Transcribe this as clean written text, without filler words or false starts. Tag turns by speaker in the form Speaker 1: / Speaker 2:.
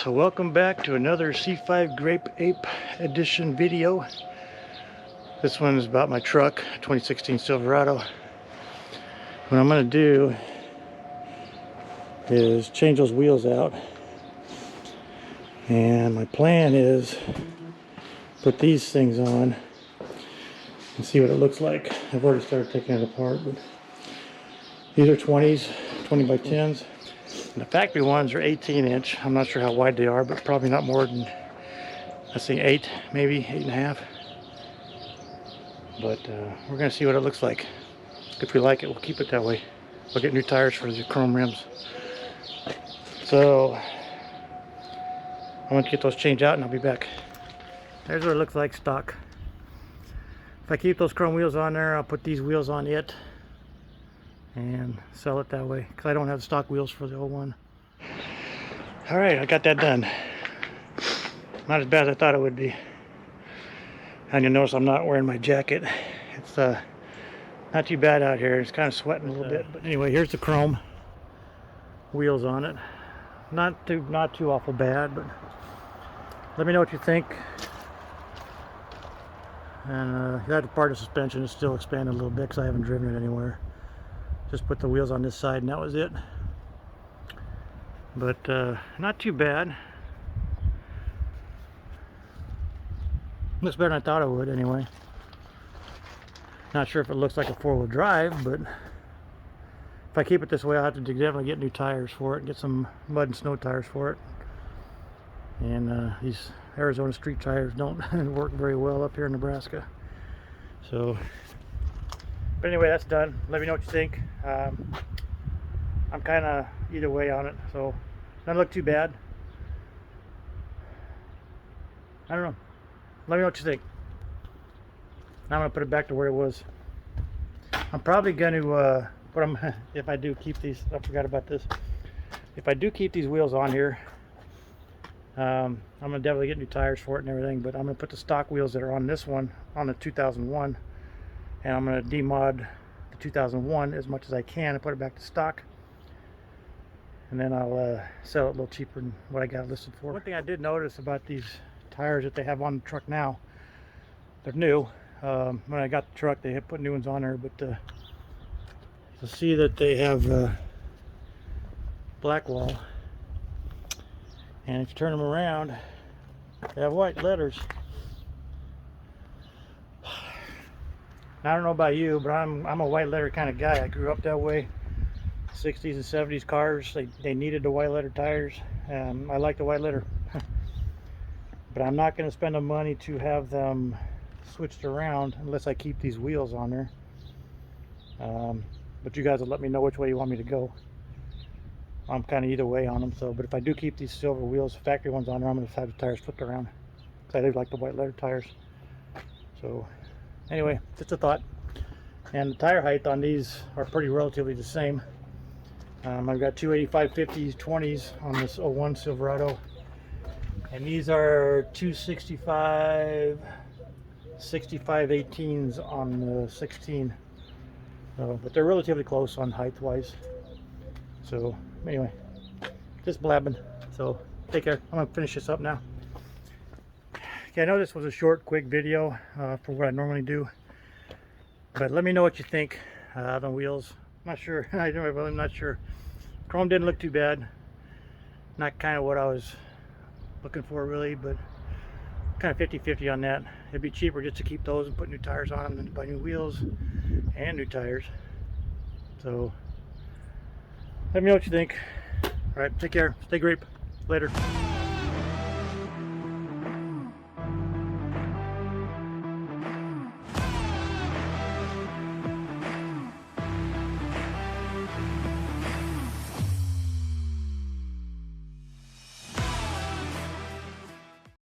Speaker 1: So welcome back to another C5 Grape Ape Edition video. This one is about my truck, 2016 Silverado. What I'm going to do is change those wheels out. And my plan is put these things on and see what it looks like. I've already started taking it apart, but these are 20s, 20 by 10s. And the factory ones are 18-inch. I'm not sure how wide they are, but probably not more than, let's say 8, maybe 8.5. But we're going to see what it looks like. If we like it, we'll keep it that way. We'll get new tires for the chrome rims. So I'm going to get those changed out and I'll be back. There's what it looks like stock. If I keep those chrome wheels on there, I'll put these wheels on it and sell it that way, because I don't have stock wheels for the 01. Alright, I got that done. Not as bad as I thought it would be. And you'll notice I'm not wearing my jacket. It's not too bad out here. It's kind of sweating a little bit. But anyway, here's the chrome wheels on it. Not too awful bad, but let me know what you think. And that part of the suspension is still expanded a little bit because I haven't driven it anywhere. Just put the wheels on this side and that was it. But not too bad. Looks better than I thought it would anyway. Not sure if it looks like a four-wheel drive, but if I keep it this way, I'll have to definitely get new tires for it, get some mud and snow tires for it. And these Arizona street tires don't work very well up here in Nebraska. So, but anyway, that's done. Let me know what you think. I'm kind of either way on it, so doesn't look too bad. I don't know. Let me know what you think. I'm gonna put it back to where it was. I'm probably going to if I do keep these. I forgot about this. If I do keep these wheels on here, I'm gonna definitely get new tires for it and everything. But I'm gonna put the stock wheels that are on this one on the 2001, and I'm gonna demod the 2001 as much as I can and put it back to stock. And then I'll sell it a little cheaper than what I got listed for. One thing I did notice about these tires that they have on the truck now, they're new. When I got the truck, they had put new ones on there, but you'll see that they have black wall, and if you turn them around, they have white letters. I don't know about you, but I'm a white letter kind of guy. I grew up that way. 60s and 70s cars, they needed the white letter tires. I like the white letter. But I'm not going to spend the money to have them switched around unless I keep these wheels on there. But you guys will let me know which way you want me to go. I'm kind of either way on them. So, but if I do keep these silver wheels, factory ones on there, I'm going to have the tires flipped around, because I do like the white letter tires. So anyway, just a thought. And the tire height on these are pretty relatively the same. I've got two 85/50s 20s on this 01 Silverado, and these are 265 18s on the 16. But they're relatively close on height wise. So anyway, just blabbing. So take care. I'm gonna finish this up now. Okay, I know this was a short, quick video for what I normally do, but let me know what you think. The wheels, I'm not sure. I'm not sure. Chrome didn't look too bad. Not kind of what I was looking for really, but kind of 50-50 on that. It'd be cheaper just to keep those and put new tires on them than to buy new wheels and new tires. So let me know what you think. All right, take care. Stay grape. Later.